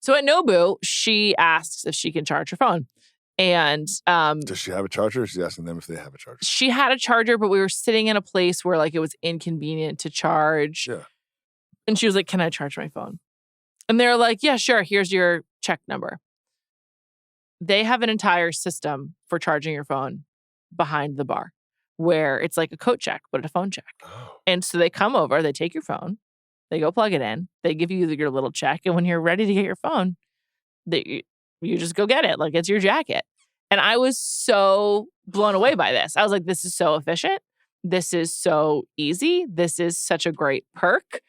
So at Nobu, she asks if she can charge her phone. And does she have a charger? Or she's asking them if they have a charger. she had a charger, but we were sitting in a place where like it was inconvenient to charge. Yeah. And she was like, "Can I charge my phone?" And they're like, "Yeah, sure. Here's your check number." They have an entire system for charging your phone behind the bar where it's like a coat check, but a phone check. Oh. And so they come over, they take your phone, they go plug it in, they give you your little check. And when you're ready to get your phone, you just go get it. Like it's your jacket. And I was so blown away by this. I was like, this is so efficient. This is so easy. This is such a great perk.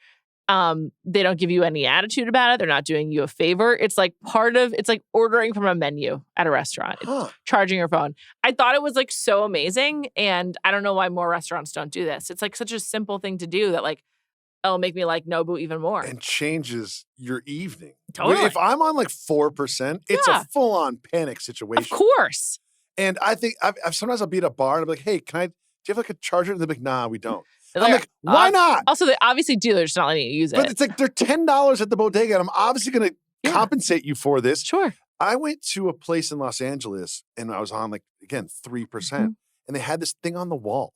They don't give you any attitude about it. They're not doing you a favor. It's like it's like ordering from a menu at a restaurant. It's charging your phone. I thought it was like so amazing. And I don't know why more restaurants don't do this. It's like such a simple thing to do that like, it'll make me like Nobu even more. And changes your evening. Totally. If I'm on like 4%, it's a full-on panic situation. Of course. And I think sometimes I'll be at a bar and I'll be like, hey, do you have like a charger? And they're like, nah, we don't. I'm like, why not? Also, they obviously do. They're just not letting you use it. But it's like they're $10 at the bodega, and I'm obviously going to compensate you for this. Sure. I went to a place in Los Angeles, and I was on like, again, 3%. And they had this thing on the wall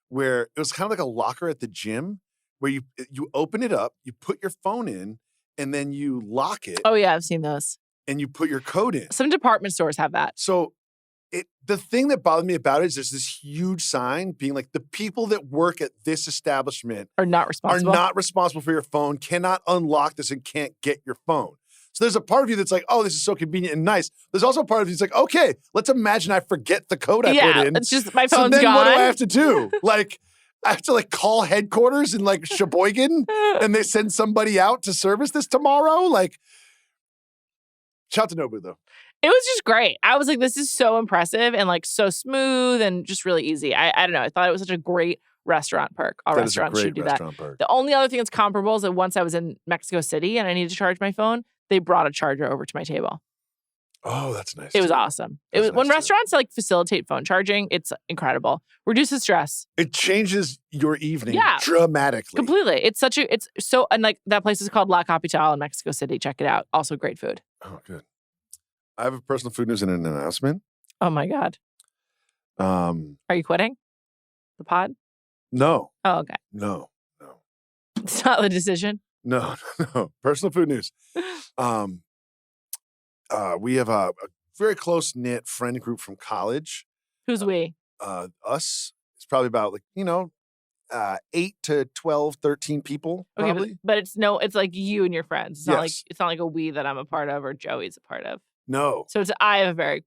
where it was kind of like a locker at the gym where you open it up, you put your phone in, and then you lock it. Oh, yeah, I've seen those. And you put your code in. Some department stores have that. So the thing that bothered me about it is there's this huge sign being like, the people that work at this establishment are not responsible for your phone, cannot unlock this, and can't get your phone. So there's a part of you that's like, oh, this is so convenient and nice. There's also a part of you that's like, okay, let's imagine I forget the code I put in. It's just my phone's so then gone. What do I have to do? Like, I have to like call headquarters in like Sheboygan and they send somebody out to service this tomorrow? Like, shout to Nobu though. It was just great. I was like, this is so impressive and like so smooth and just really easy. I don't know. I thought it was such a great restaurant perk. All restaurants should do that. Perk. The only other thing that's comparable is that once I was in Mexico City and I needed to charge my phone, they brought a charger over to my table. Oh, that's nice. It was awesome. When restaurants like facilitate phone charging, it's incredible. Reduces stress. It changes your evening dramatically. Completely. And like that place is called La Capital in Mexico City. Check it out. Also great food. Oh, good. I have a personal food news and an announcement. Oh my God. Are you quitting the pod? No. Oh, okay. No. It's not the decision? No. Personal food news. We have a very close-knit friend group from college. Who's we? Us. It's probably about 8 to 12, 13 people, probably. Okay, but it's like you and your friends. It's not like a we that I'm a part of or Joey's a part of. No. So I have a very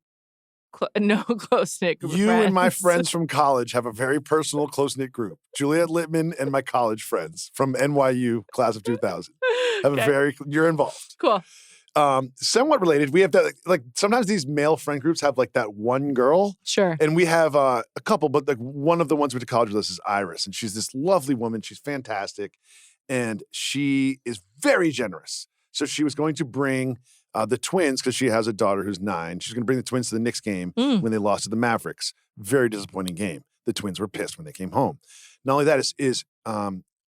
close-knit group of friends. You and my friends from college have a very personal, close-knit group. Juliet, Litman, and my college friends from NYU, class of 2000. You're involved. Cool. Somewhat related, we have that, like sometimes these male friend groups have like that one girl. Sure. And we have a couple, but like one of the ones we went to college with us is Iris. And she's this lovely woman. She's fantastic. And she is very generous. So she was going to bring the twins, because she has a daughter who's 9. She's going to bring the twins to the Knicks game when they lost to the Mavericks. Very disappointing game. The twins were pissed when they came home. Not only that,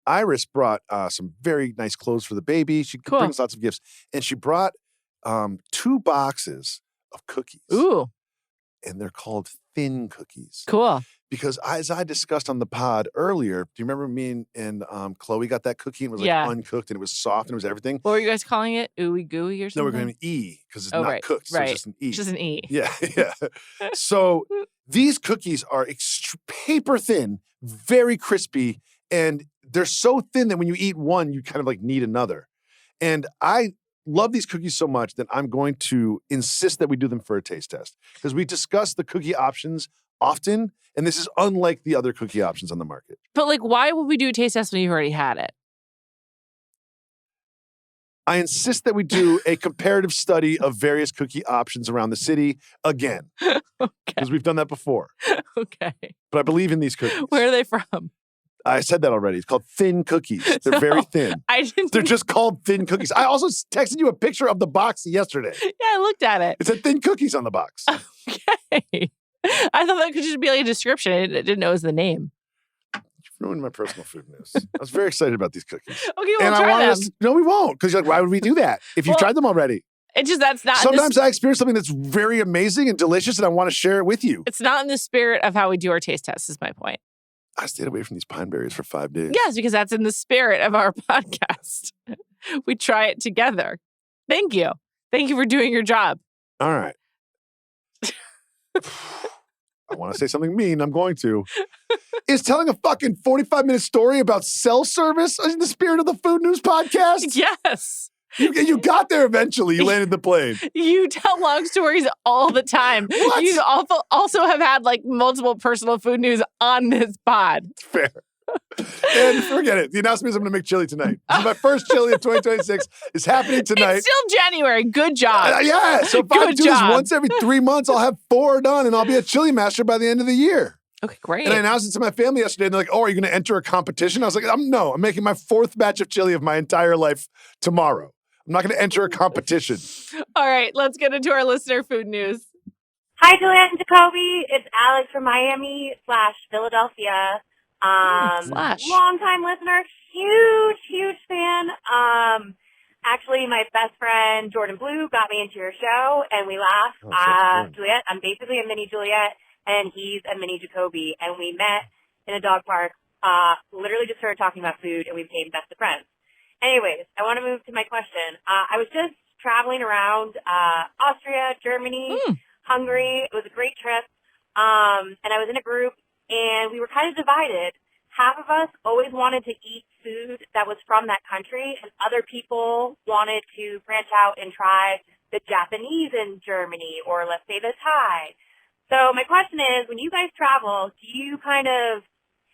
Iris brought some very nice clothes for the baby. She brings lots of gifts. And she brought 2 boxes of cookies. Ooh. And they're called thin cookies. Cool. Because as I discussed on the pod earlier, do you remember me and Chloe got that cookie and it was like uncooked and it was soft and it was everything? What were you guys calling it? Ooey gooey or something? No, we're going to E because it's not cooked. So it's just an E. It's just an E. Yeah. So these cookies are paper thin, very crispy, and they're so thin that when you eat one, you kind of like need another. And I love these cookies so much that I'm going to insist that we do them for a taste test because we discuss the cookie options often, and this is unlike the other cookie options on the market. But like, why would we do a taste test when you've already had it? I insist that we do a comparative study of various cookie options around the city again. Because we've done that before. Okay. But I believe in these cookies. Where are they from? I said that already. It's called thin cookies. They're very thin. They're just called thin cookies. I also texted you a picture of the box yesterday. Yeah, I looked at it. It said thin cookies on the box. Okay. I thought that could just be like a description. I didn't know it was the name. You've ruined my personal food news. I was very excited about these cookies. Okay, we'll try them. No, we won't. Because you're like, why would we do that if you've tried them already? It's just that's not. Sometimes I experience something that's very amazing and delicious, and I want to share it with you. It's not in the spirit of how we do our taste tests. Is my point. I stayed away from these Pineberries for 5 days. Yes, because that's in the spirit of our podcast. We try it together. Thank you. Thank you for doing your job. All right. I want to say something mean. I'm going to. Is telling a fucking 45-minute story about cell service in the spirit of the Food News podcast? Yes. You got there eventually. You landed the plane. You tell long stories all the time. What? You also have had like multiple personal food news on this pod. Fair. And forget it. The announcement is I'm going to make chili tonight. This is my first chili of 2026. It's happening tonight. It's still January. Good job. Yeah. So if I Good do job. this once every 3 months, I'll have 4 done and I'll be a chili master by the end of the year. Okay, great. And I announced it to my family yesterday and they're like, oh, are you going to enter a competition? I was like, no, I'm making my 4th batch of chili of my entire life tomorrow. I'm not going to enter a competition. All right, let's get into our listener food news. Hi, Juliet and Jacoby. It's Alex from Miami / Philadelphia. Long-time listener, huge fan. Actually, my best friend, Jordan Blue, got me into your show, and we laughed. Juliet, I'm basically a mini Juliet, and he's a mini Jacoby, and we met in a dog park, literally just started talking about food, and we became best of friends. Anyways, I want to move to my question. I was just traveling around Austria, Germany, Hungary. It was a great trip, and I was in a group, and we were kind of divided. Half of us always wanted to eat food that was from that country, and other people wanted to branch out and try the Japanese in Germany, or let's say the Thai. So my question is, when you guys travel, do you kind of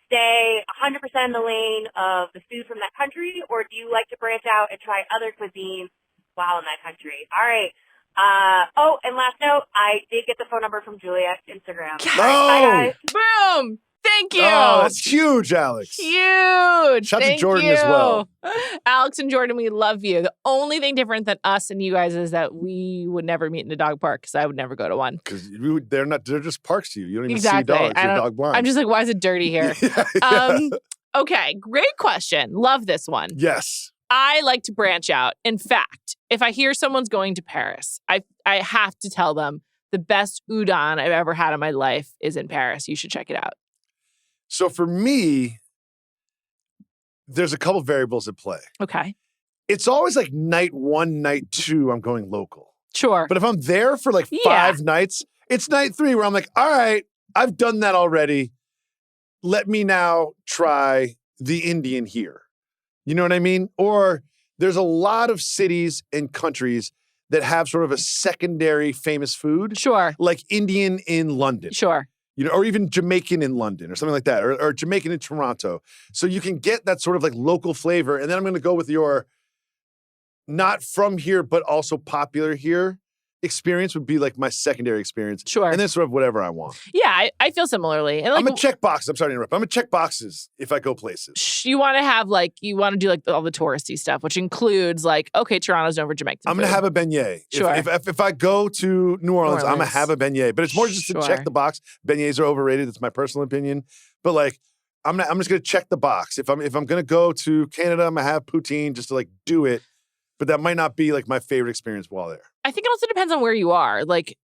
stay 100% in the lane of the food from that country, or do you like to branch out and try other cuisines while in that country? All right. And last note, I did get the phone number from Juliet's Instagram. Yes. Bye, guys. Boom. Thank you. Oh, that's huge, Alex. Huge. Shout out to Thank Jordan you. as well. Alex and Jordan, we love you. The only thing different than us and you guys is that we would never meet in a dog park because I would never go to one. Because they're just parks to you. You don't even Exactly. see dogs. You're dog blind. I'm just like, why is it dirty here? Okay, great question. Love this one. Yes. I like to branch out. In fact, if I hear someone's going to Paris, I have to tell them the best udon I've ever had in my life is in Paris. You should check it out. So for me, there's a couple variables at play. Okay. It's always like night 1, night 2, I'm going local. Sure. But if I'm there for like 5 nights, it's night 3 where I'm like, all right, I've done that already. Let me now try the Indian here. You know what I mean? Or there's a lot of cities and countries that have sort of a secondary famous food. Sure. Like Indian in London. Sure. You know, or even Jamaican in London or something like that, or Jamaican in Toronto. So you can get that sort of like local flavor. And then I'm going to go with your not from here, but also popular here experience would be like my secondary experience. Sure. And then sort of whatever I want. Yeah, I feel similarly. And like, I'm a check box. I'm sorry to interrupt. I'm a check boxes if I go places. You want to have like, you want to do like all the touristy stuff, which includes like, okay, Toronto's known for Jamaican I'm going to have a beignet. Sure. If I go to New Orleans, I'm going to have a beignet. But it's more just to check the box. Beignets are overrated. That's my personal opinion. But like, I'm just going to check the box. If I'm going to go to Canada, I'm going to have poutine just to like do it. But that might not be like my favorite experience while there. I think it also depends on where you are. Like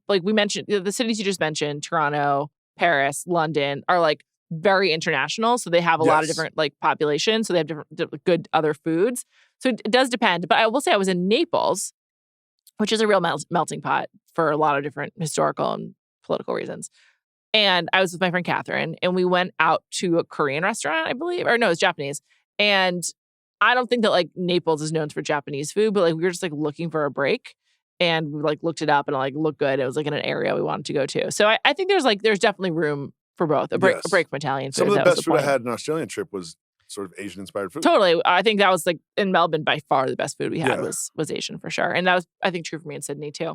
we mentioned, the cities you just mentioned, Toronto, Paris, London, are like very international. So they have a lot of different like populations. So they have different good other foods. So it does depend. But I will say I was in Naples, which is a real melting pot for a lot of different historical and political reasons. And I was with my friend Catherine, and we went out to a Korean restaurant, I believe. Or no, it's Japanese. And I don't think that like Naples is known for Japanese food, but like we were just like looking for a break, and we like looked it up and it like looked good. It was like in an area we wanted to go to. So I think there's definitely room for both. A break from Italian food. Some of the best food I had in an Australian trip was sort of Asian inspired food. Totally. I think that was like in Melbourne by far the best food we had was Asian for sure. And that was, I think, true for me in Sydney too.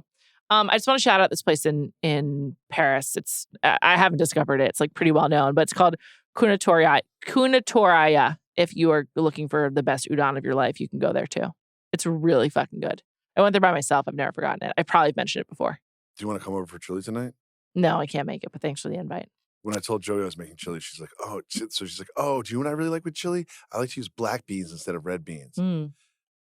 I just want to shout out this place in Paris. It's I haven't discovered it. It's like pretty well known, but it's called Kunatoraya. If you are looking for the best udon of your life, you can go there too. It's really fucking good. I went there by myself. I've never forgotten it. I probably mentioned it before. Do you want to come over for chili tonight? No, I can't make it, but thanks for the invite. When I told Joey I was making chili, she's like, oh, so she's like, oh, do you know what I really like with chili? I like to use black beans instead of red beans.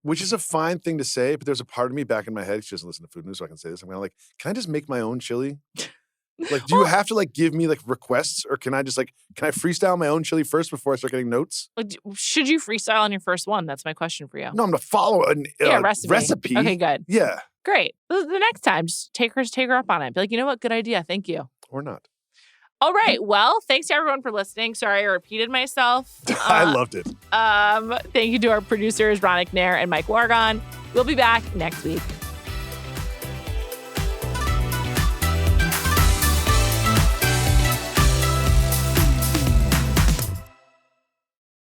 which is a fine thing to say, but there's a part of me back in my head, she doesn't listen to Food News, so I can say this. I'm kind of like, can I just make my own chili? Like, do you have to like give me like requests, or can I just like, can I freestyle my own chili first before I start getting notes? Should you freestyle on your first one? That's my question for you. No, I'm gonna follow a recipe. Okay, good. Yeah. Great. The next time, just take her up on it. Be like, you know what? Good idea. Thank you. Or not. All right. Well, thanks to everyone for listening. Sorry I repeated myself. I loved it. Thank you to our producers, Ronak, Nair, and Mike Wargon. We'll be back next week.